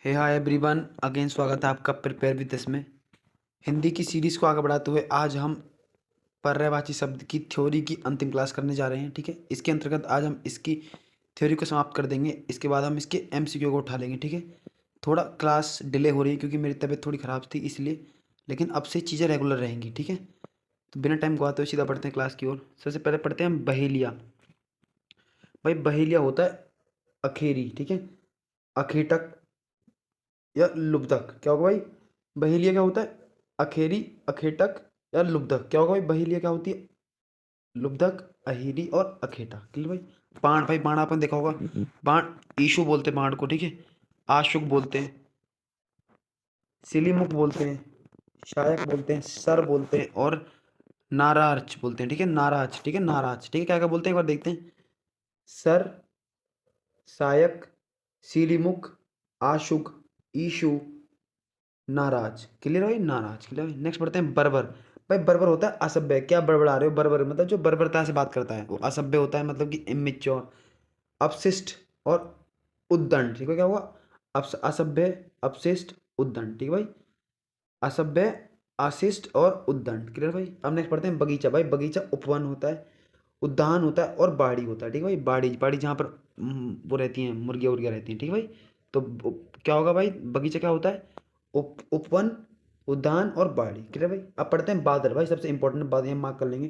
हे hi everyone, again स्वागत है आपका प्रिपेयर विद दिस में। हिंदी की सीरीज़ को आगे बढ़ाते हुए आज हम पर्यायवाची शब्द की थ्योरी की अंतिम क्लास करने जा रहे हैं। ठीक है, इसके अंतर्गत आज हम इसकी थ्योरी को समाप्त कर देंगे। इसके बाद हम इसके एमसीक्यू को उठा लेंगे। ठीक है, थोड़ा क्लास डिले हो रही है क्योंकि मेरी तबीयत थोड़ी ख़राब थी इसलिए, लेकिन अब से चीज़ें रेगुलर रहेंगी। ठीक है, तो बिना टाइम गवाते हुए सीधा पढ़ते हैं क्लास की ओर। सबसे पहले पढ़ते हैं हम बहेलिया। भाई बहेलिया होता है अखेरी। ठीक है, अखेटक या लुब्धक। क्या होगा भाई? बहेलिया क्या होता है? अखेरी, अखेटक या लुब्धक। क्या होगा भाई? बहेलिया क्या होती है? लुब्धक, अहेरी और अखेटा। क्लियर भाई? बाण, भाई बाण आपने देखा होगा। बाण ईशु बोलते हैं बाण को। ठीक है, आशुक बोलते हैं, सिलीमुख बोलते हैं, शायक बोलते हैं, सर बोलते हैं और नाराज बोलते हैं। ठीक है, नाराज। ठीक है, नाराज। ठीक है, क्या क्या बोलते हैं एक बार देखते हैं। सर, सायक, सिलीमुख, आशुक, ईशु, नाराज। क्लियर भाई? नाराज। क्लियर भाई? नेक्स्ट पढ़ते हैं बर्बर। भाई बर्बर होता है असभ्य। क्या बड़बड़ा रहे हो? बर्बर मतलब जो बर्बरता से बात करता है वो असभ्य होता है, मतलब कि इमेच्योर। अपशिष्ट और उद्दंड। ठीक है, क्या हुआ? असभ्य, अपशिष्ट, उद्दंड। ठीक है भाई? असभ्य, अशिष्ट और उद्दंड। क्लियर भाई? अब नेक्स्ट पढ़ते हैं बगीचा। भाई बगीचा उपवन होता है, उद्यान होता है और बाड़ी होता है। ठीक है भाई? बाड़ी, बाड़ी जहाँ पर वो रहती हैं, मुर्गियाँ उर्गियाँ रहती हैं। ठीक है भाई? तो क्या होगा भाई? बगीचा क्या होता है? उपवन, उद्यान और बाड़ी। क्लियर भाई? अब पढ़ते हैं बादल। भाई सबसे इंपॉर्टेंट बात ये मार्क कर लेंगे।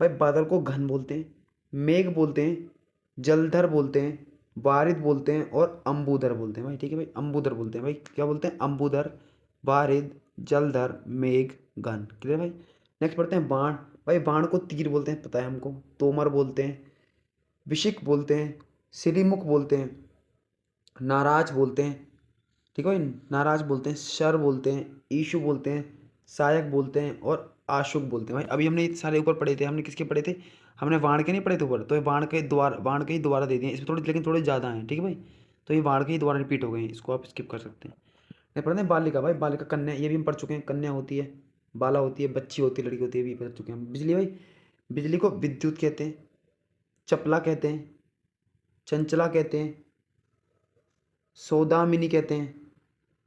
भाई बादल को घन बोलते हैं, मेघ बोलते हैं, जलधर बोलते हैं, वारिद बोलते हैं और अम्बुधर बोलते हैं। भाई ठीक है भाई? अम्बुधर बोलते हैं। भाई क्या बोलते हैं? अम्बुधर, वारिद, जलधर, मेघ, घन। क्लियर भाई? नेक्स्ट पढ़ते हैं बाण। भाई बाण को तीर बोलते हैं, पता है हमको। तोमर बोलते हैं, विशिक बोलते हैं, सिलीमुख बोलते हैं, नाराज बोलते हैं। ठीक है भाई? नाराज बोलते हैं, शर बोलते हैं, ईशु बोलते हैं, सायक बोलते हैं और आशुक बोलते हैं। भाई अभी हमने ये सारे ऊपर पढ़े थे। हमने किसके पढ़े थे? हमने बाण के नहीं पढ़े थे ऊपर, तो ये बाण के ही दोबारा दे दिए इसमें थोड़े, लेकिन थोड़े ज़्यादा हैं। ठीक है भाई? तो ये बाण के ही दोबारा रिपीट हो गए हैं, इसको आप स्किप कर सकते हैं। नहीं पढ़ते हैं बालिका। भाई बालिका कन्या, ये भी हम पढ़ चुके हैं। कन्या होती है, बाला होती है, बच्ची होती है, लड़की होती है, ये भी पढ़ चुके हैं। बिजली। भाई बिजली को विद्युत कहते हैं, चपला कहते हैं, चंचला कहते हैं, सौदामिनी कहते हैं,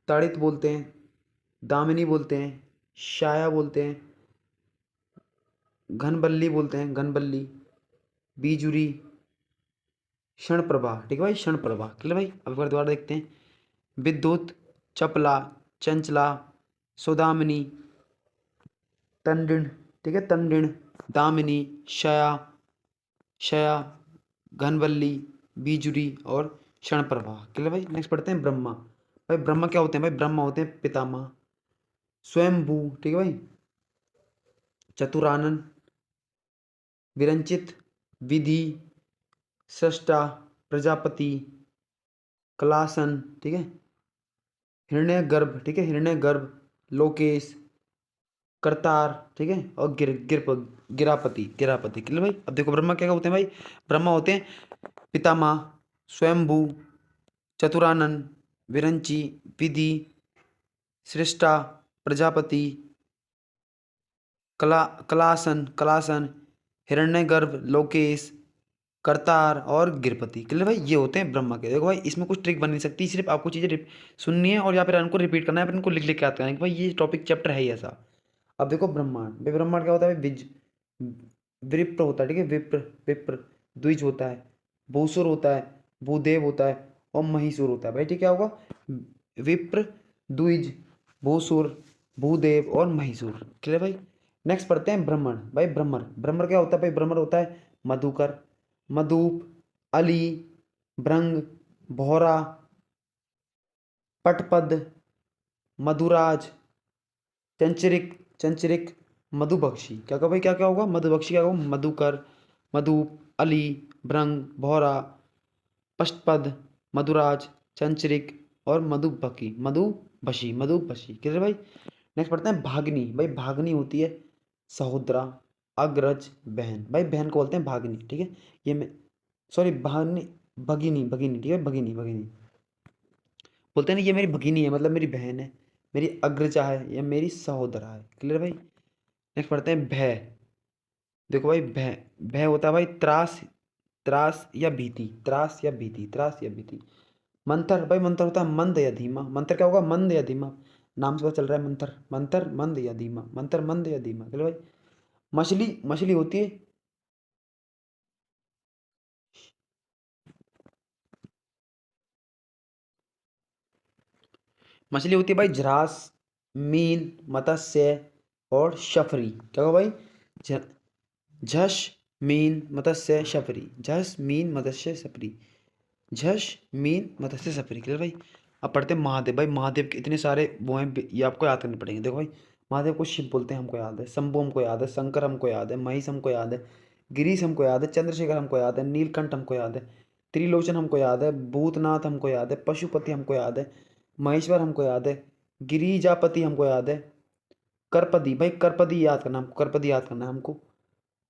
ताड़ित बोलते हैं, दामिनी बोलते हैं, शाया बोलते हैं, घनबल्ली बोलते हैं, घनबल्ली, बीजुरी, क्षण प्रभा। ठीक है भाई? क्षण प्रभा। क्लियर भाई? अब एक बार दोबारा देखते हैं। विद्युत, चपला, चंचला, सौदामिनी, तंडिण। ठीक है, तंडिण, दामिनी, शया, शया, घनबल्ली, बीजुरी और क्षण प्रभा। क्लियर भाई? नेक्स्ट पढ़ते हैं ब्रह्मा। भाई ब्रह्मा क्या होते हैं? भाई ब्रह्मा होते हैं पितामह, स्वयंभू। ठीक है भाई? चतुरानन, विरंचित, विधि, सृष्टा, प्रजापति, कलासन। ठीक है? हिरण्य गर्भ। ठीक है? हिरण्य गर्भ, लोकेश, करतार। ठीक है? और गिरापति, गिरापति। क्लियर भाई? अब देखो ब्रह्मा क्या होते हैं? भाई ब्रह्मा होते हैं पितामह, स्वयंभू, चतुरानन, विरंची, विधि, सृष्टा, प्रजापति, कलासन, कलासन, हिरण्यगर्भ, लोकेश, करतार और गिरपति। क्लियर भाई? ये होते हैं ब्रह्मा के। देखो भाई इसमें कुछ ट्रिक बन नहीं सकती, सिर्फ आपको चीज़ें सुननी है और या फिर उनको रिपीट करना है, फिर उनको लिख लिख के याद करना है कि भाई ये टॉपिक चैप्टर है ही ऐसा। अब देखो ब्रह्मांड। भाई ब्रह्मांड क्या होता है? भाई विप्र होता है। ठीक है? विप्र, विप्र, द्विज होता है, भूसुर होता है, भूदेव होता है और महिषुर होता है। भाई ठीक क्या होगा? विप्र, द्विज, भूसुर, भूदेव और महिषुर। क्लियर भाई? नेक्स्ट पढ़ते हैं ब्रह्मण। भाई ब्रह्मण, ब्रह्मण क्या होता है? भाई ब्रह्मण होता है मधुकर, मधुप, अली, भृंग, भौरा, पटपद, मधुराज, चंचरिक, चंचरिक, मधुबक्षी। क्या कहा भाई? क्या क्या होगा? मधुबक्षी क्या होगा? मधुकर, मधुप, अली, भृंग, भौरा, पष्टपद, मधुराज, चंचरिक और मधुबकी, मधुबशी, मधुबशी। क्लियर भाई? नेक्स्ट पढ़ते हैं भागनी। भाई भागनी होती है सहोदरा, अग्रज, बहन। भाई बहन को बोलते हैं भागनी। ठीक है? ये मैं, सॉरी, भागनी, भगिनी, भगिनी। ठीक है? भगिनी, भगिनी बोलते हैं ना, ये मेरी भगिनी है, मतलब मेरी बहन है, मेरी अग्रजा है या मेरी सहोदरा है। क्लियर भाई? नेक्स्ट पढ़ते हैं भय। देखो भाई भय, भय होता है भाई त्रास, त्रास या भीति, त्रास या भीति, त्रास या भीति। मंथर, भाई मंथर होता है मंद या धीमा। मंथर क्या होगा? मंद या धीमा। नाम से पता चल रहा है मंथर, मंथर मंद या धीमा, मंथर मंद या धीमा। चलो भाई, मछली, मछली होती है, मछली होती है भाई झरास, मीन, मत्स्य और शफरी। क्या होगा भाई? झ झस, मीन, मत्स्य, शफरी। झस, मीन, मत्स्य, शफरी। झस, मीन, मत्स्य, सफरी। क्लियर भाई? अब पढ़ते हैं महादेव। भाई महादेव के इतने सारे वो हैं, ये आपको याद करने पड़ेंगे। देखो भाई, महादेव को शिव बोलते हैं, हमको याद है। शंभु हमको याद है, शंकर हमको याद है, महेश हमको याद है, गिरीश हमको याद है, चंद्रशेखर हमको याद है, नीलकंठ हमको याद है, त्रिलोचन हमको याद है, भूतनाथ हमको याद है, पशुपति हमको याद है, महेश्वर हमको याद है, गिरिजापति हमको याद है, करपति। भाई करपति याद करना हमको, करपति याद करना है हमको।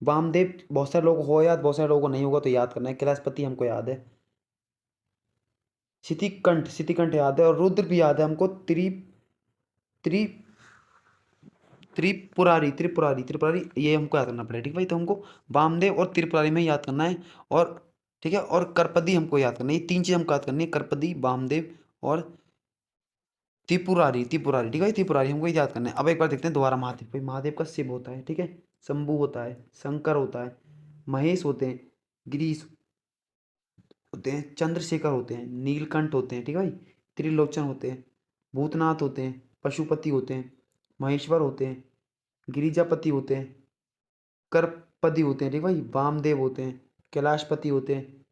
वामदेव बहुत सारे लोग हो याद, बहुत सारे लोगों को नहीं होगा तो याद करना है। कैलाशपति हमको याद है, शितिकंठ, शितिकंठ याद है, और रुद्र भी याद है हमको। त्रि त्रिपुरारी, त्रिपुरारी, त्रिपुरारी, ये हमको याद करना पड़ेगा। ठीक है भाई? तो हमको वामदेव और त्रिपुरारी में याद करना है। और ठीक है, और करपदी हमको याद करना है। ये तीन चीज हमको याद करनी है, करपदी, वामदेव और त्रिपुरारी, त्रिपुरारी। ठीक है भाई? त्रिपुरारी हमको याद करना है। अब एक बार देखते हैं दोबारा महादेव। भाई महादेव का शिव होता है, ठीक है, शंभु होता है, शंकर होता है, महेश होते हैं, गिरीश होते हैं, चंद्रशेखर होते हैं, नीलकंठ होते हैं, ठीक है भाई, त्रिलोचन होते हैं, भूतनाथ होते हैं, पशुपति होते हैं, महेश्वर होते हैं, गिरिजापति होते हैं, करपति होते हैं, ठीक है भाई, वामदेव होते हैं, कैलाशपति होते हैं,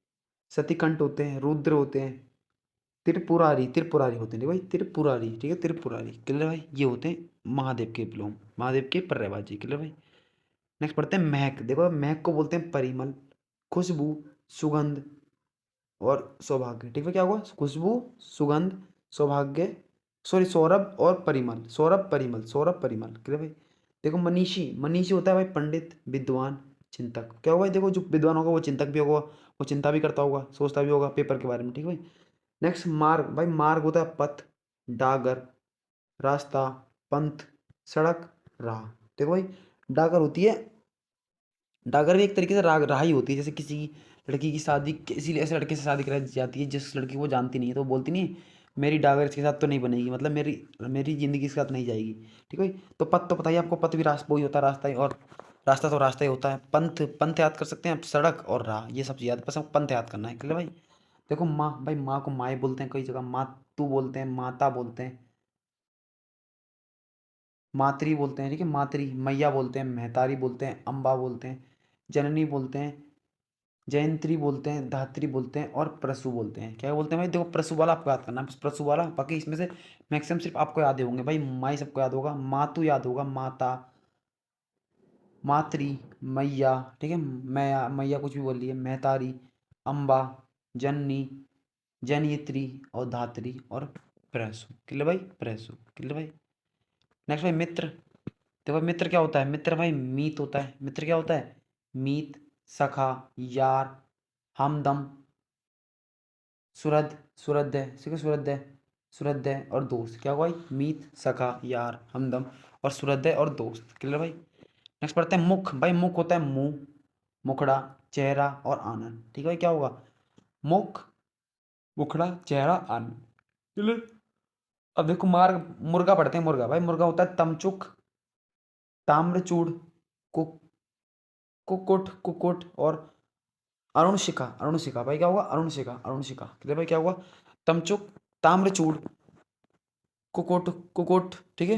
सतीकंठ होते हैं, रुद्र होते हैं, त्रिपुरारी, त्रिपुरारी होते हैं, ठीक है भाई, त्रिपुरारी। ठीक है, त्रिपुरारी। क्लियर भाई? ये होते हैं महादेव के विलोम, महादेव के पर्यायवाची। क्लियर भाई? नेक्स्ट पढ़ते हैं महक। देखो महक को बोलते हैं परिमल, खुशबू, सुगंध और सौभाग्य। ठीक है? क्या हुआ? खुशबू, सुगंध, सौभाग्य, सॉरी सौरभ और परिमल, सौरभ परिमल, सौरभ परिमल। क्लियर भाई? देखो मनीषी, मनीषी होता है भाई पंडित, विद्वान, चिंतक। क्या होगा भाई? देखो जो विद्वान होगा वो चिंतक भी होगा, वो चिंता भी करता होगा, सोचता भी होगा पेपर के बारे में। ठीक है भाई? नेक्स्ट मार्ग। भाई मार्ग होता है पथ, डागर, रास्ता, पंथ, सड़क, राह। देखो भाई, डागर होती है, डागर भी एक तरीके से राह ही होती है। जैसे किसी लड़की की शादी, किसी ऐसे लड़के से शादी कराई जाती है जिस लड़की को वो जानती नहीं है, तो वो बोलती नहीं है, मेरी डागर इसके साथ तो नहीं बनेगी, मतलब मेरी मेरी जिंदगी इसके साथ नहीं जाएगी। ठीक है भाई? तो पथ तो पता ही है आपको, पथ भी रास्ता वही होता है, रास्ता ही। और रास्ता तो रास्ता ही होता है। पंथ, पंथ याद कर सकते हैं आप, सड़क और राह, ये सब याद, बस हमको पंथ याद करना है। क्लियर भाई? देखो माँ, भाई माँ को माए बोलते हैं, कई जगह मातू बोलते हैं, माता बोलते हैं, मातरी बोलते हैं, ठीक है, मातरी, मैया बोलते हैं, महतारी बोलते हैं, अम्बा बोलते हैं, जननी बोलते हैं, जयंत्री बोलते हैं, धात्री बोलते हैं और प्रसु बोलते हैं। क्या बोलते हैं भाई? देखो प्रसु वाला आपको याद करना है, प्रसु वाला। बाकी इसमें से मैक्सिमम सिर्फ आपको याद ही होंगे भाई। माई सबको याद होगा, मातु याद होगा, माता, मातरी, मैया, ठीक है, मैया, मैया कुछ भी बोल रही है, महतारी, अम्बा, जननी, जनयित्री और धात्री और प्रसु। क्लियर भाई? प्रसु। क्लियर भाई? नेक्स्ट भाई मित्र। देखो मित्र क्या होता है? मित्र भाई मीत होता है। मित्र क्या होता है? मीत, सखा, यार, हमदम, सुहृद, सुहृदय, ठीक है, सुहृदय, सुहृदय और दोस्त। क्या हुआ भाई? मीत, सखा, यार, हमदम और सुहृदय और दोस्त। क्लियर भाई? नेक्स्ट पढ़ते हैं मुख। भाई मुख होता है मुंह, मुखड़ा, चेहरा और आनंद। ठीक है भाई? क्या होगा? मुख, मुखड़ा, चेहरा, आनंद। क्लियर? अब देखो मार्ग, मुर्गा पढ़ते हैं। मुर्गा भाई, मुर्गा होता है तमचुक, ताम्रचूड़, कुक, कुकुट, कुकुट और अरुणशिखा, अरुणशिखा। भाई क्या होगा? अरुणशिखा, अरुणशिखा। क्लियर भाई? क्या होगा? तमचुक, ताम्रचूड़, कुकुट, कुकुट, ठीक है,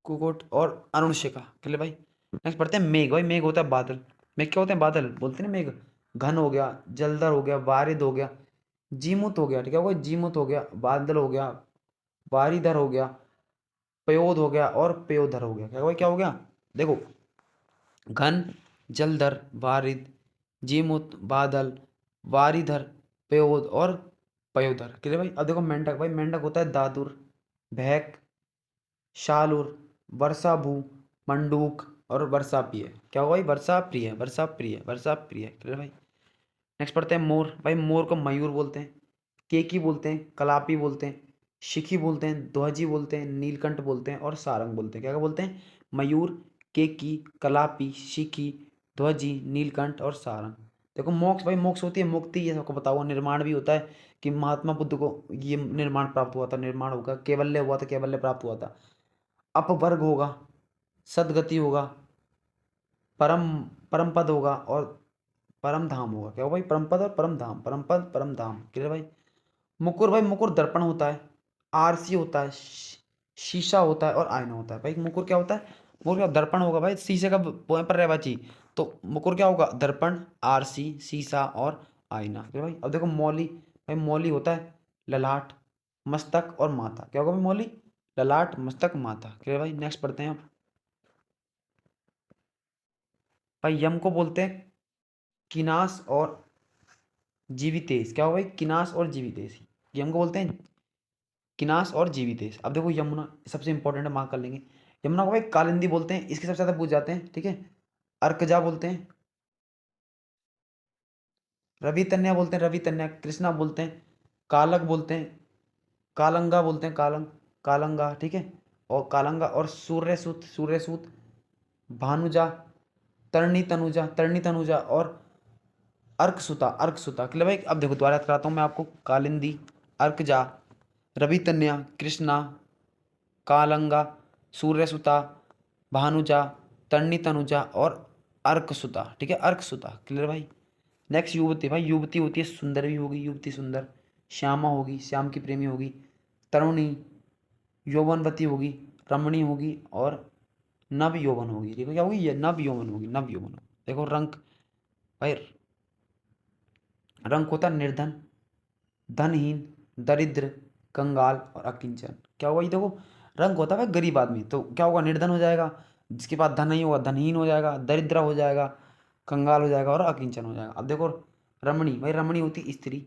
कुकुट और अरुणशिखा। क्लियर भाई? नेक्स्ट पढ़ते हैं मेघ। भाई मेघ होता है बादल। मेघ क्या होते हैं? बादल बोलते हैं ना मेघ। घन हो गया, जलधर हो गया, वारिद हो गया, जीमुत हो गया, ठीक है, होगा जीमुत हो गया, बादल हो गया, वारिधर हो गया, पयोद हो गया और पयोधर हो गया। क्या भाई? क्या हो गया? देखो, घन, जलधर, वारिद, जीमुत, बादल, वारिधर, पयोद और पयोधर। क्लियर भाई? अब देखो मेंढक। भाई मेंढक होता है दादुर, भैक, शालूर, वर्षा भू, मंडूक और वर्षा प्रिय। क्या हुआ भाई? वर्षा प्रिय, वर्षा प्रिय, वर्षा प्रिय। क्लियर भाई? नेक्स्ट पढ़ते हैं मोर। भाई मोर को मयूर बोलते हैं, केकी बोलते हैं, कलापी बोलते हैं, शिखी बोलते हैं, ध्वजी बोलते हैं, नीलकंठ बोलते हैं और सारंग बोलते हैं। क्या क्या बोलते हैं? मयूर, केकी, कलापी, शिखी, ध्वजी, नीलकंठ और सारंग। देखो मोक्ष भाई, मोक्ष होती है मुक्ति, ये सबको पता हुआ। निर्माण भी होता है कि महात्मा बुद्ध को ये निर्माण प्राप्त हुआ था, निर्माण होगा, कैवल्य हुआ था, कैवल्य प्राप्त हुआ था। अपवर्ग होगा, सदगति होगा, परम परम पद होगा, और परम धाम होगा। क्या होगा भाई? परम पद और परम धाम, परम पद परम धाम। क्लियर भाई? मुकुर भाई, मुकुर दर्पण होता है, आरसी होता है, शीशा होता है और आईना होता है। भाई मुकुर क्या होता है? मुकुर क्या? दर्पण होगा भाई, शीशे का पोए पर रहना चाहिए। तो मुकुर क्या होगा? दर्पण, आरसी, शीशा और आईना। क्लियर भाई? अब देखो मौली भाई, मौली होता है ललाट, मस्तक और माथा। क्या होगा भाई? मौली, ललाट, मस्तक, माथा। क्लियर भाई? नेक्स्ट पढ़ते हैं आप। भाई यम को बोलते हैं किनास और जीवितेश। क्या होगा भाई? किनास और जीवितेश, यम को बोलते हैं किनास और जीवितेश। अब देखो यमुना सबसे इंपॉर्टेंट है, मार्क कर लेंगे। यमुना को भाई कालिंदी बोलते हैं, इसके सबसे ज्यादा पूछ जाते हैं। ठीक है? अर्कजा बोलते हैं, रवि तन्या बोलते हैं, रवि तन्या, कृष्णा बोलते हैं, कालक बोलते हैं, कालंगा बोलते हैं, कालंग, कालंगा। ठीक है? और कालंगा और सूर्यसूत, सूर्यसूत, भानुजा, तरणी तनुजा और अर्कसुता, अर्कसुता। क्लियर भाई? अब देखो दोबारा याद कराता हूँ मैं आपको। कालिंदी, अर्कजा, रवि तन्या, कृष्णा, कालंगा, सूर्यसुता, भानुजा, तरणी तनुजा और अर्कसुता। ठीक है? अर्कसुता। क्लियर भाई? नेक्स्ट युवती भाई, युवती होती है सुंदर भी होगी, युवती सुंदर, श्यामा होगी, श्याम की प्रेमी होगी, तरुणी, यौवनवती होगी, रमणी होगी और नव यौवन होगी। देखो क्या होगी? ये नव यौवन होगी, नव यौवन होगी। देखो रंक भाई, रंक होता है निर्धन, धनहीन, दरिद्र, कंगाल और अकिंचन। क्या होगा? ये देखो रंग होता है गरीब आदमी, तो क्या होगा? निर्धन हो जाएगा, जिसके पास धन नहीं होगा धनहीन हो जाएगा, दरिद्र हो जाएगा, कंगाल हो जाएगा और अकिंचन हो जाएगा। अब देखो रमणी भाई, रमणी होती स्त्री,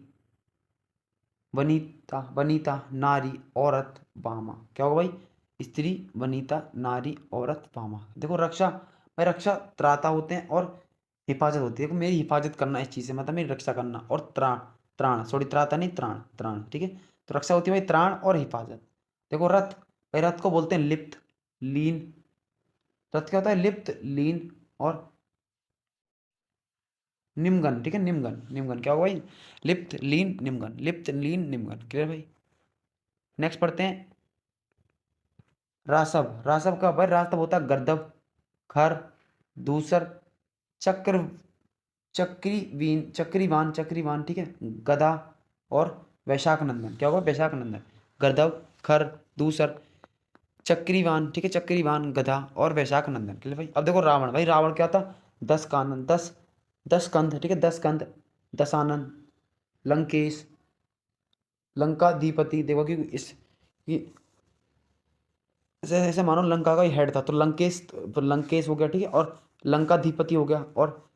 वनिता, वनिता, नारी, औरत, भामा। क्या होगा भाई? स्त्री, वनिता, नारी, औरत, भामा। देखो रक्षा भाई, रक्षा त्राता होते हैं और हिफाजत होती है। देखो मेरी हिफाजत करना इस चीज़ से, मतलब मेरी रक्षा करना। और त्राण, त्राण सॉरी, त्राता नहीं, त्राण, त्राण। ठीक है? तो रक्षा होती है भाई त्राण और हिफाजत। देखो रथ भाई, रथ को बोलते हैं लिप्त, लीन। रथ क्या होता है? लिप्त, लीन और निम्गन। ठीक है? निम्गन, निम्गन। क्या होगा भाई? लिप्त, लीन, निम्गन, लिप्त, लीन, निम्गन। क्लियर भाई? नेक्स्ट पढ़ते हैं रासव। रासव का भाई, रासव होता है गर्दभ, खर, दूसर, चक्र, चक्रीवीन, चक्रीवान, चक्रीवान। ठीक है? गधा और वैशाख नंदन। क्या होगा? वैशाख नंदन, गर्दभ, खर, दूसर, चक्रीवान। ठीक है? चक्रीवान, गधा और वैशाख नंदन। क्लियर भाई? अब देखो रावण भाई, रावण क्या था? 10 कानन, 10 कंध। ठीक है? 10 कंध, दशानन, लंकेश, लंकाधिपति। देखो कि इस ये ऐसे ऐसे मानो लंका का ही हेड था, तो लंकेश, तो लंकेश हो गया। ठीक है? और लंकाधिपति हो गया, और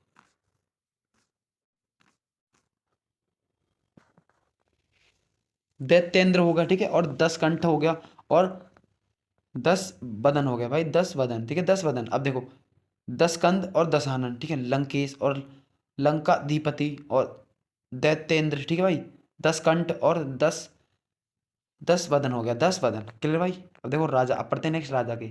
दैत्येंद्र हो गया। ठीक है? और 10 कंठ हो गया, और 10 वदन हो गया भाई, 10 वदन। ठीक है? 10 वदन। अब देखो 10 कंध और दशानन। ठीक है? लंकेश और लंकाधिपति और दैत्येंद्र। ठीक है भाई? 10 कंठ और 10 वदन हो गया, 10 वदन। क्लियर भाई? अब देखो राजा, अब पढ़ते हैं नेक्स्ट राजा के।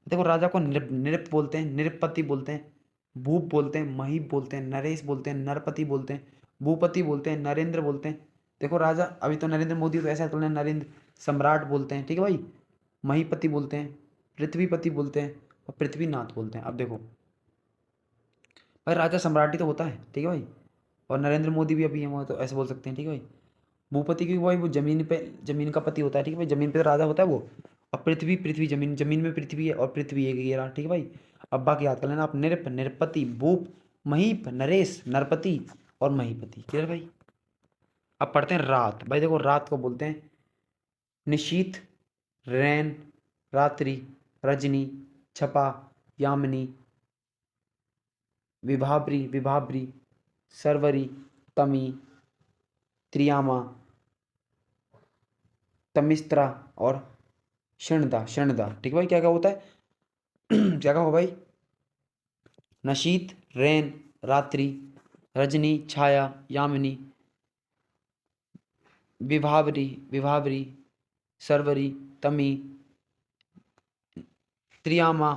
देखो राजा को नृप बोलते हैं, नृपति बोलते हैं, भूप बोलते हैं, महीप बोलते हैं, नरेश बोलते हैं, नरपति बोलते हैं, भूपति बोलते हैं, नरेंद्र बोलते हैं। देखो राजा, अभी तो नरेंद्र मोदी, तो ऐसा है तो नरेंद्र सम्राट बोलते हैं। ठीक है भाई? महीपति बोलते हैं, पृथ्वीपति बोलते हैं और पृथ्वीनाथ बोलते हैं। अब देखो भाई, राजा सम्राट ही तो होता है। ठीक है भाई? और नरेंद्र मोदी भी अभी हम तो ऐसे बोल सकते हैं। ठीक है भाई? भूपति की भाई, वो जमीन पे, जमीन का पति होता है। ठीक है भाई? जमीन पे राजा होता है वो। और पृथ्वी, पृथ्वी जमीन, जमीन में पृथ्वी है और पृथ्वी एक घेरा। ठीक है भाई? अब बाकी याद कर लेना आप। नृप, नृपति, भूप, महीप, नरेश, नरपति और महीपति। क्लियर भाई? अब पढ़ते हैं रात भाई। देखो रात को बोलते हैं निशीथ, रैन, रात्रि, रजनी, छपा, यामिनी, विभावरी, विभावरी, सरवरी, तमी, त्रियामा, तमिस्त्रा और क्षणदा, क्षणदा। ठीक है भाई? क्या क्या होता है? क्या क्या होगा भाई? नशीत, रैन, रात्रि, रजनी, छाया, यामिनी, विभावरी, विभावरी, सरवरी, तमी, त्रियामा,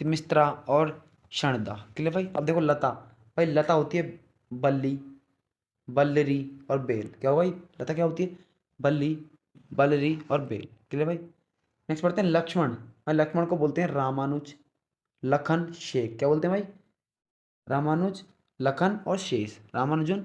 तिमिस्त्रा और क्षणदा। क्लियर भाई? अब देखो लता भाई, लता होती है बल्ली, बल्लरी और बेल। क्या होगा भाई? लता क्या होती है? बल्ली, बल्लरी और बेल। क्लियर भाई? नेक्स्ट पढ़ते हैं लक्ष्मण। भाई लक्ष्मण को बोलते हैं रामानुज, लखन, शेख। क्या बोलते हैं भाई? रामानुज, लखन और शेष। रामानुजन,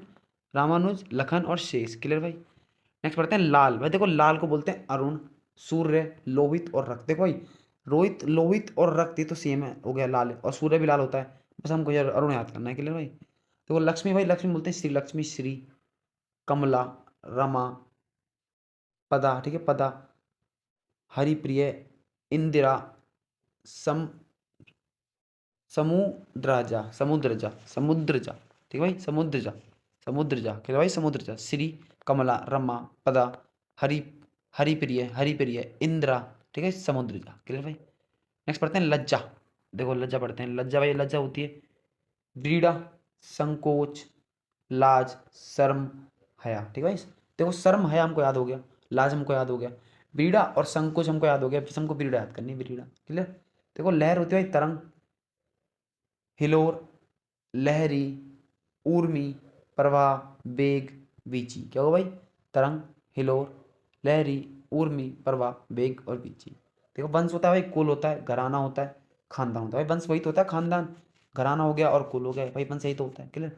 रामानुज, लखन और शेष। क्लियर भाई? नेक्स्ट पढ़ते हैं लाल। भाई देखो लाल को बोलते हैं अरुण, सूर्य, लोहित और रक्त। देखो भाई रोहित, लोहित और रक्त ये तो सेम है, हो गया लाल है, और सूर्य भी लाल होता है, बस हमको यार अरुण याद करना है। क्लियर भाई? देखो लक्ष्मी, भाई लक्ष्मी बोलते हैं श्री लक्ष्मी, श्री, कमला, रमा, पदा, ठीक है पदा, हरिप्रिय, इंदिरा, सम, समुद्रजा, समुद्रजा, समुद्रजा। ठीक है भाई? समुद्रजा, समुद्रजा। क्या भाई? समुद्रजा। श्री, कमला, रमा, पदा, हरि, हरिप्रिय, हरिप्रिय, इंद्रा। ठीक है? समुद्रजा। क्लियर भाई? नेक्स्ट पढ़ते हैं लज्जा। देखो लज्जा पढ़ते हैं। लज्जा भाई लज्जा होती है व्रीड़ा, संकोच, लाज, शर्म, हया। ठीक है भाई? देखो शर्म हया हमको याद हो गया, लाज हमको याद हो गया, व्रीड़ा और संकोच हमको याद हो गया, फिर हमको व्रीड़ा याद करनी है, व्रीड़ा। क्लियर? देखो लहर होती है भाई तरंग, हिलोर, लहरी, ऊर्मी, प्रवाह, वेग, वीची। क्या होगा भाई? तरंग, हिलोर, लहरी, ऊर्मी, प्रवाह, वेग और वीची। देखो वंश होता है भाई कुल होता है, घराना होता है, खानदान होता है। भाई वंश वही तो होता है, खानदान, घराना हो गया और कुल हो गया भाई, वंश यही तो होता है। क्लियर?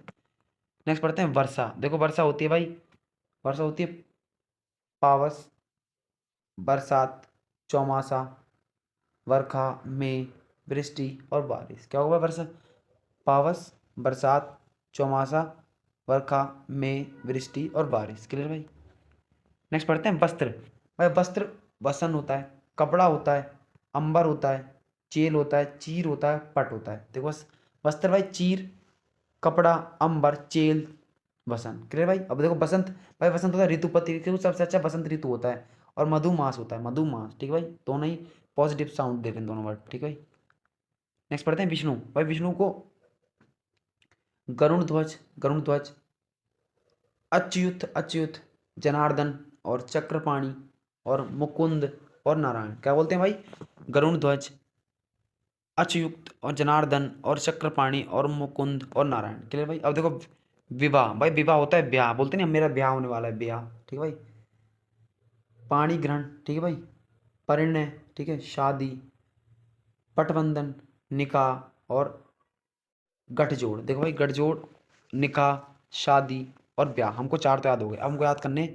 नेक्स्ट पढ़ते हैं वर्षा। देखो वर्षा होती है भाई, वर्षा होती है पावस, बरसात, चौमासा, वर्षा, में, वृष्टि और बारिश। क्या होगा वर्षा? पावस, बरसात, चौमासा, वर्षा, में, वृष्टि और बारिश। क्लियर भाई? नेक्स्ट पढ़ते हैं वस्त्र। भाई वस्त्र वसन होता है, कपड़ा होता है, अंबर होता है, चेल होता है, चीर होता है, पट होता है। देखो वस्त्र भाई चीर, कपड़ा, अंबर, चेल, वसन। क्लियर भाई? अब देखो बसंत, भाई बसंत होता है ऋतुपति, क्योंकि सबसे अच्छा बसंत ऋतु होता है, और मधुमास होता है, मधुमास। ठीक है भाई? दोनों ही पॉजिटिव साउंड दे रहे हैं दोनों वर्ड। ठीक है भाई? नेक्स्ट पढ़ते हैं विष्णु। भाई विष्णु को गरुण ध्वज, गरुण ध्वज, अच्युत, अच्युत, जनार्दन और चक्रपाणी और मुकुंद और नारायण। क्या बोलते हैं भाई? गरुण ध्वज, अच्युत और जनार्दन और चक्रपाणी और मुकुंद और नारायण। क्लियर भाई? अब देखो विवाह। भाई विवाह होता है ब्याह, बोलते नहीं मेरा ब्याह होने वाला है, ब्याह। ठीक है भाई? पाणी ग्रहण, ठीक है भाई? परिणय, ठीक है, शादी, पटबंधन, निकाह और गठजोड़। देखो भाई गठजोड़, निकाह, शादी और ब्याह, हमको चार तो याद हो गए। अब हमको याद करने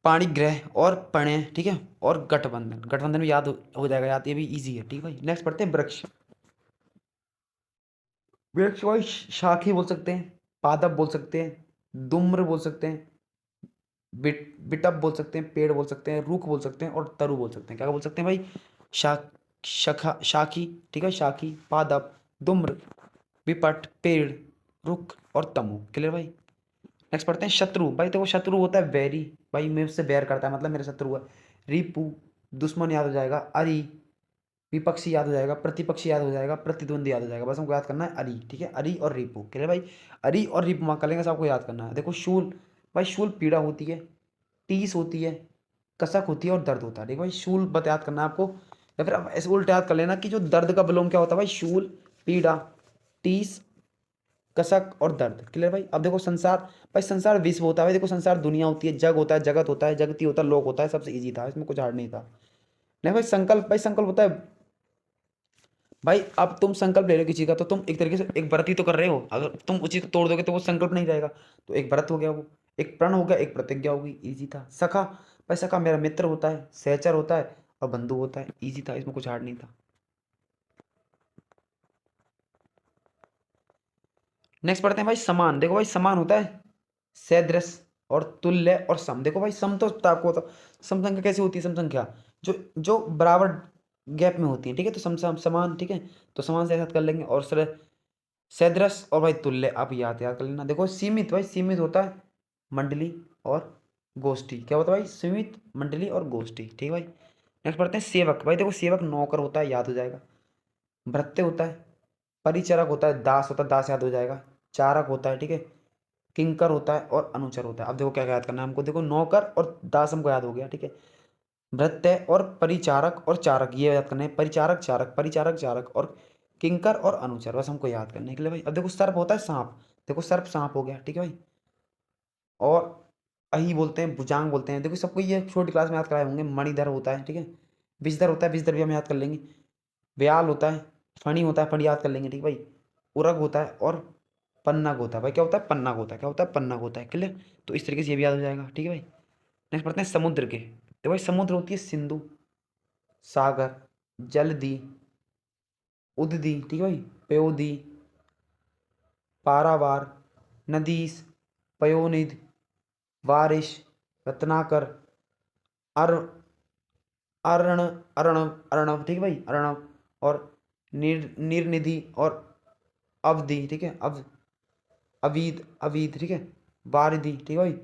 पाणिग्रह और प्रणय, ठीक है, और गठबंधन। गठबंधन भी याद हो जाएगा, याद, ये भी इजी है। ठीक है भाई? नेक्स्ट पढ़ते हैं वृक्ष। वृक्ष भाई शाखी बोल सकते हैं, पादप बोल सकते हैं, दुम्र बोल सकते हैं, बिटप बोल सकते हैं, पेड़ बोल सकते हैं, रूख बोल सकते हैं और तरु बोल सकते हैं। क्या बोल सकते हैं भाई? शाख, शाखा, शाखी, ठीक है, शाखी, पादप, दुम्र, विपट, पेड़, रुख और तमु। क्लियर भाई? नेक्स्ट पढ़ते हैं शत्रु। भाई देखो शत्रु होता है वैरी, भाई मेरे से बैर करता है, मतलब मेरा शत्रु है। रिपु, दुश्मन याद हो जाएगा। अरि, विपक्षी याद हो जाएगा। प्रतिपक्षी याद हो जाएगा। प्रतिद्वंदी याद हो जाएगा। बस हमको याद करना है अरि। ठीक है? अरि और रिपु। क्लियर भाई? अरि और रिपु मार्क कर लेंगे, सबको याद करना है। देखो शूल, भाई शूल पीड़ा होती है, टीस होती है, कसक होती है और दर्द होता है। देखो भाई शूल बत याद करना है आपको, या फिर आप ऐसे उल्टा याद कर लेना कि जो दर्द का विलोम क्या होता है भाई? शूल, पीड़ा, टीस, कसक और दर्द। क्लियर भाई? अब देखो संसार, भाई संसार विश्व होता है भाई, देखो संसार दुनिया होती है, जग होता है, जगत होता है, जगती होता है, लोक होता है। सबसे इजी था, इसमें कुछ हार्ड नहीं था। नहीं भाई संकल्प, भाई संकल्प होता है, भाई अब तुम संकल्प ले रहे हो किसी का, तो तुम एक तरीके से एक व्रत ही तो कर रहे हो। अगर तुम उस चीज को तोड़ दोगे तो वो संकल्प नहीं रहेगा, तो एक व्रत हो गया वो, एक प्रण हो गया, एक प्रतिज्ञा होगी। इजी था। सखा, भाई सखा मेरा मित्र होता है, सहचर होता है और बंधु होता है। इजी था, इसमें कुछ हार्ड नहीं था। नेक्स्ट पढ़ते हैं भाई समान। देखो भाई समान होता है सदृश और तुल्य और सम। देखो भाई सम तो आपको होता, सम संख्या कैसी होती है? सम संख्या जो जो बराबर गैप में होती है। ठीक है? तो समान, ठीक है, तो समान से ऐसा कर लेंगे। और सदृश और भाई तुल्य आप याद याद कर लेना। देखो सीमित, भाई सीमित होता है मंडली और गोष्ठी। क्या होता है भाई? सीमित, मंडली और गोष्ठी। ठीक है भाई? नेक्स्ट पढ़ते हैं सेवक। भाई देखो सेवक नौकर होता है, याद हो जाएगा। भृत्य होता है, परिचारक होता है, दास होता है, दास याद हो जाएगा। चारक होता है, ठीक है, किंकर होता है और अनुचर होता है। अब देखो क्या याद करना है हमको, देखो नौकर और दास हमको याद हो गया। ठीक है? भृत्य और परिचारक और चारक ये याद करना है, परिचारक, चारक, परिचारक, चारक और किंकर और अनुचर, बस हमको याद करने के लिए भाई। अब देखो सर्प होता है सांप, देखो सर्प सांप हो गया, ठीक है भाई। और अही बोलते हैं, भुजांग बोलते हैं। देखो सबको ये छोटी क्लास में याद कराए होंगे। मणिधर होता है, ठीक है। विषधर होता है, विषधर भी हम याद कर लेंगे। व्याल होता है, फणी होता है, फणी याद कर लेंगे, ठीक है भाई। उरग होता है और पन्नग होता है भाई। क्या होता है? पन्नग होता है। क्या होता है? पन्नग होता है। क्लियर? तो इस तरीके से ये भी याद हो जाएगा, ठीक है भाई। नेक्स्ट पढ़ते हैं समुद्र के। देखो भाई समुद्र होती है सिंधु, सागर, जलधि, उदधि, ठीक है भाई, पयोधि, पारावार, नदीस, पयोनिध, वारिश, रत्नाकर, अर अर्ण अर्णव अर्णव, ठीक है भाई, अर्णव। और निर्निधि और अवधि, ठीक है, अवीद अवीद, ठीक है, वारिधि, ठीक है भाई,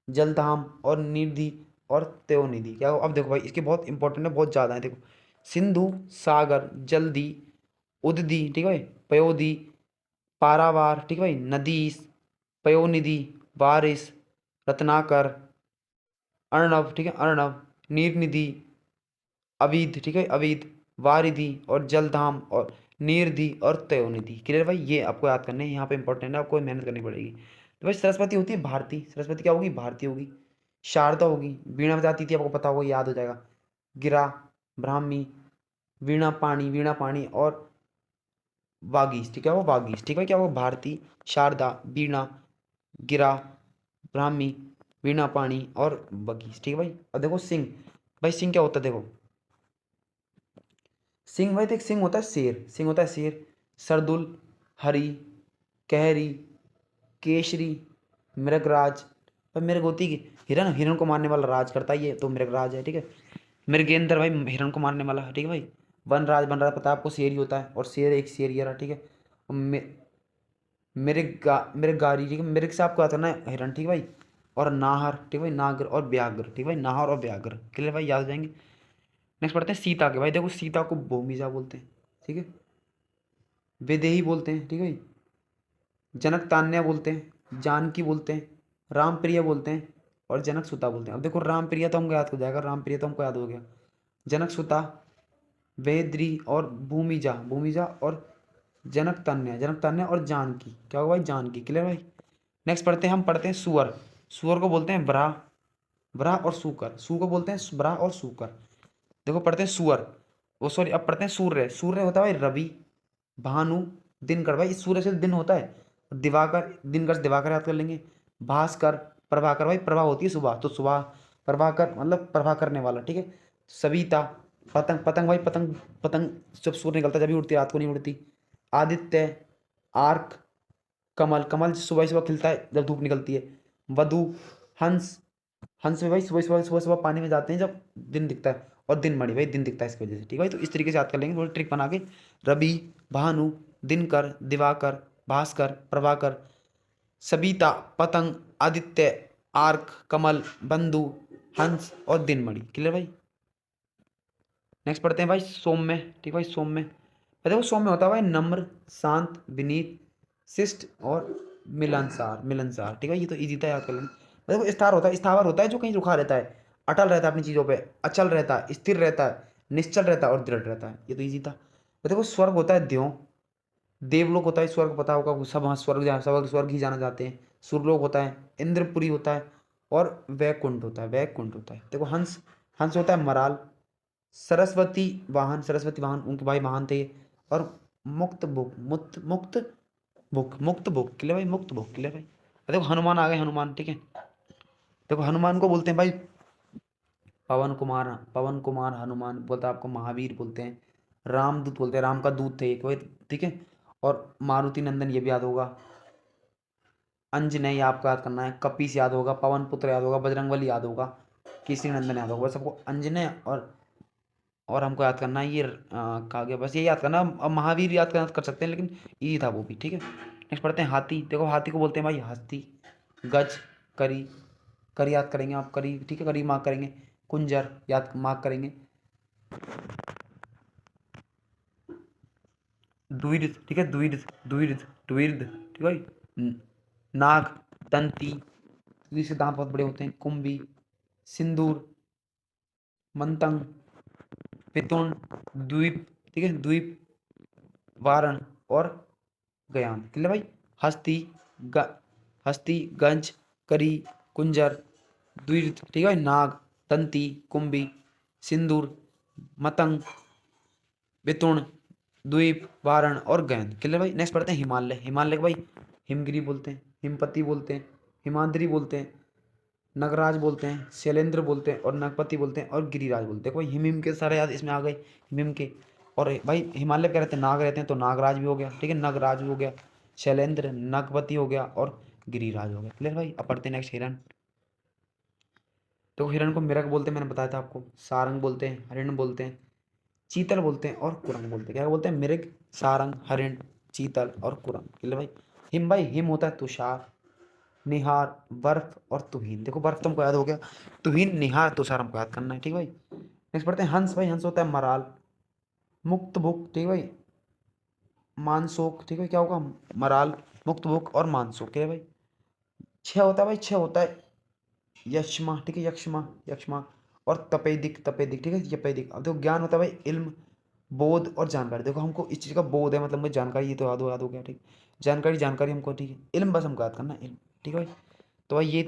जलधाम और निधि और त्योनिधि। क्या हो? अब देखो भाई इसके बहुत इंपॉर्टेंट है, बहुत ज़्यादा है। देखो सिंधु, सागर, जलधि, उदधि, ठीक है भाई, पयोधि, पारावार, ठीक है भाई, नदीस, पयोनिधि, वारिस, रत्नाकर, अर्णव, ठीक है, अर्णव, नीरनिधि, अवीध, ठीक है, अवीध, वारिधि और जलधाम और नीरधि और त्योनिधि। क्लियर भाई? ये आपको याद करने हैं, यहाँ पे इंपॉर्टेंट है, आपको मेहनत करनी पड़ेगी। तो भाई सरस्वती होती है भारती। सरस्वती क्या होगी? भारती होगी। शारदा होगी, वीणा बजाती थी, आपको पता होगा, याद हो जाएगा। गिरा, ब्राह्मी, वीणा पाणी और वागीश, ठीक है, वो वागीश, ठीक है। क्या वो? भारती, शारदा, वीणा, गिरा, ब्राह्मी, वीणा पाणी और बगीश, ठीक है भाई। और देखो सिंह। भाई सिंह क्या होता है? देखो सिंह भाई, देख सिंह होता है शेर। सिंह होता है शेर। सरदुल, हरी, कहरी, केशरी, मृगराज। भाई मृग होती है हिरन, हिरन को मारने वाला राज करता है, ये तो मृगराज है, ठीक है। मृगेंद्र भाई हिरन को मारने वाला है, ठीक है भाई। वनराज, वनराज पता है आपको, शेर ही होता है। और शेर एक शेर ये रहा, ठीक है। और मृगारी, ठीक है, मृग से आपको आता है ना हिरन, ठीक है भाई। और नाहर, ठीक है भाई, नागर और व्याघ्र, ठीक है भाई, नाहर और व्याघ्र। क्लियर भाई? याद हो जाएंगे। नेक्स्ट पढ़ते हैं सीता के। भाई देखो सीता को भूमिजा बोलते हैं, ठीक है। विदेही बोलते हैं, ठीक है भाई। जनक तान्या बोलते हैं, जानकी बोलते हैं, राम प्रिया बोलते हैं और जनक सुता बोलते हैं। अब देखो राम प्रिया तो हमको याद हो जाएगा, राम प्रिया तो हमको याद हो गया। जनक सुता, वेद्री और भूमिजा, भूमिजा और जनक तान्या और जानकी। क्या होगा भाई? जानकी। क्लियर भाई? नेक्स्ट पढ़ते हैं, हम पढ़ते हैं सुअर। सुअर को बोलते हैं ब्रा, ब्रा और सूकर। सू को बोलते हैं ब्रा और सूकर। देखो पढ़ते हैं सुअर, वो सॉरी, अब पढ़ते हैं सूर्य। सूर्य होता है भाई रवि, भानु, दिनकर। भाई इस सूर्य से दिन होता है। दिवाकर, दिनकर से दिवाकर याद कर लेंगे। भास्कर, प्रभाकर। भाई प्रभा होती है सुबह, तो सुबह। प्रभाकर मतलब प्रभा करने वाला, ठीक है। सविता, पतंग, पतंग भाई, पतंग, पतंग जब सूर्य निकलता है जब भी उड़ती है, रात को नहीं उड़ती। आदित्य, आर्क, कमल, कमल सुबह सुबह खिलता है जब धूप निकलती है। वधु, हंस, हंस में भाई सुबह सुबह पानी में जाते हैं जब दिन दिखता है। और दिन मणि भाई दिन दिखता है इसकी वजह से, ठीक है भाई। तो इस तरीके से याद कर लेंगे, थोड़ी ट्रिक बना के। रवि, भानु, दिनकर, दिवाकर, भास्कर, प्रभाकर, सबिता, पतंग, आदित्य, आर्क, कमल, बंधु, हंस और दिनमणि। क्लियर भाई? नेक्स्ट पढ़ते हैं भाई सौम्य, ठीक है भाई, सौम्य। देखो सौम्य होता है भाई नम्र, शांत, विनीत, शिष्ट और मिलनसार, मिलनसार, ठीक है। ये तो इजी था, याद कर लेना। देखो स्टार होता है, स्थावर होता है जो कहीं रुका रहता है, अटल रहता है अपनी चीज़ों पे, अचल रहता है, स्थिर रहता है, निश्चल रहता है और दृढ़ रहता है। ये तो इजी था। देखो स्वर्ग होता है द्यों, देवलोक होता है स्वर्ग, पता होगा सब, हाँ स्वर्ग स्वर्ग स्वर्ग ही जाना जाते हैं। सुरलोक होता है, इंद्रपुरी होता है और वैकुंठ होता है, वैकुंठ होता है। देखो हंस, हंस होता है मराल। सरस्वती वाहन, सरस्वती वाहन उनके भाई वाहन थे। और मुक्त भुक, मुक्त भुक के लिए भाई, मुक्त भुक के लिए भाई। देखो हनुमान आ गए, हनुमान, ठीक है। देखो हनुमान को बोलते हैं भाई पवन कुमार, पवन कुमार हनुमान बोलते हैं, आपको महावीर बोलते हैं। रामदूत बोलते हैं, राम का दूत थे एक भाई, ठीक है। और मारुति नंदन, ये भी याद होगा। अंजनेय आपको याद करना है, कपीस याद होगा, पवन पुत्र याद होगा, बजरंगबली याद होगा, केसरी नंदन याद होगा। बस आपको अंजनेय और हमको याद करना है ये कहा गया, बस ये याद करना। अब महावीर याद करना कर सकते हैं, लेकिन ये था वो भी, ठीक है। नेक्स्ट पढ़ते हैं हाथी। देखो हाथी को बोलते हैं भाई हस्ती, गज, करी, करी याद करेंगे आप, करी, ठीक है, करी मार्क करेंगे। कुंजर याद मार्क करेंगे। द्विर्ध, ठीक है, द्विर्ध, द्विर्ध, द्विर्ध, ठीक है भाई। नाग, दंती, इसके दांत बहुत बड़े होते हैं। कुंभी, सिंदूर, मंतंग, पितुंड, द्वीप, ठीक है, द्वीप, वारण और गयान। क्लियर भाई? हस्ती, हस्ती, गंज, करी, कुंजर, द्विज, ठीक है भाई, नाग, तंती, कुंभी, सिंदूर, मतंग, बितुण, द्वीप, वारण और गैंद। क्लियर भाई। नेक्स्ट पढ़ते हैं हिमालय। हिमालय को भाई हिमगिरी बोलते हैं, हिमपति बोलते हैं, हिमाद्री बोलते हैं, नगराज बोलते हैं, शैलेंद्र बोलते हैं और नगपति बोलते हैं और गिरिराज बोलते हैं। कोई हिम हिम के सारे याद इसमें आ गए, हिम हिम के। और भाई हिमालय क्या रहते हैं, नाग रहते हैं, तो नागराज भी हो गया, ठीक है, नगराज भी हो गया, शैलेंद्र, नगपति हो गया और गिरिराज हो गया। क्लियर भाई। अब पढ़ते हैं नेक्स्ट हिरण। तो हिरण को मिरग बोलते हैं, मैंने बताया था आपको, सारंग बोलते हैं, हरिण बोलते हैं, चीतल बोलते हैं और कुरंग बोलते हैं। क्या बोलते हैं, मिर्ग, सारंग, हरिण, चीतल और कुरंग। क्लियर भाई। हिम भाई हिम होता है तुषार, निहार, बर्फ और तुहिन। देखो बर्फ तुमको याद हो गया, तुहिन, निहार, तुषार हमको याद करना है, ठीक भाई। नेक्स्ट पढ़ते हैं हंस। भाई हंस होता है मराल, मुक्त भुक, ठीक भाई, मानसोक, ठीक है, क्या होगा, मराल, मुक्त भुक और मानसोक। क्या है भाई। छह होता है भाई, छह होता है यक्ष्मा, ठीक है, यक्ष्मा, यक्ष्मा और तपेदिक, तपेदिक, ठीक है, यपेदिक। अब देखो ज्ञान होता है भाई इल्म, बोध और जानकारी। देखो हमको इस चीज़ का बोध है, मतलब मुझे जानकारी, ये तो याद हो गया, ठीक। जानकारी, जानकारी हमको, ठीक है। इल्म बस हमको याद करना है, इल्म, ठीक है भाई। तो भाई ये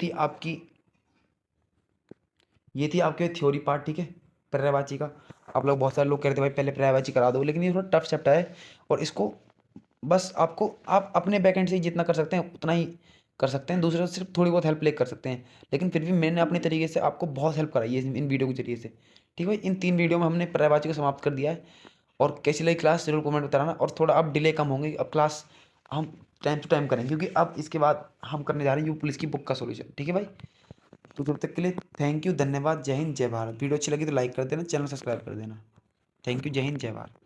थी आपके थ्योरी पार्ट, ठीक है, पर्यायवाची का। आप लोग, बहुत सारे लोग कह रहे थे भाई पहले पर्यायवाची करा दो, लेकिन ये थोड़ा टफ चैप्टर है और इसको बस आप अपने बैकएंड से जितना कर सकते हैं उतना ही कर सकते हैं, दूसरे से सिर्फ थोड़ी बहुत हेल्प ले कर सकते हैं। लेकिन फिर भी मैंने अपने तरीके से आपको बहुत हेल्प कराई है इन वीडियो के जरिए से, ठीक है भाई। इन 3 वीडियो में हमने पर्यायवाची को समाप्त कर दिया है। और कैसी लगी क्लास जरूर कमेंट बताना, और थोड़ा अब डिले कम होंगे, अब क्लास हम टाइम टू टाइम करेंगे, क्योंकि अब इसके बाद हम करने जा रहे हैं यू पुलिस की बुक का सोल्यूशन, ठीक है भाई। तो तब तक के लिए थैंक यू, धन्यवाद, जय हिंद, जय भारत। वीडियो अच्छी लगी तो लाइक कर देना, चैनल सब्सक्राइब कर देना। थैंक यू, जय हिंद, जय भारत।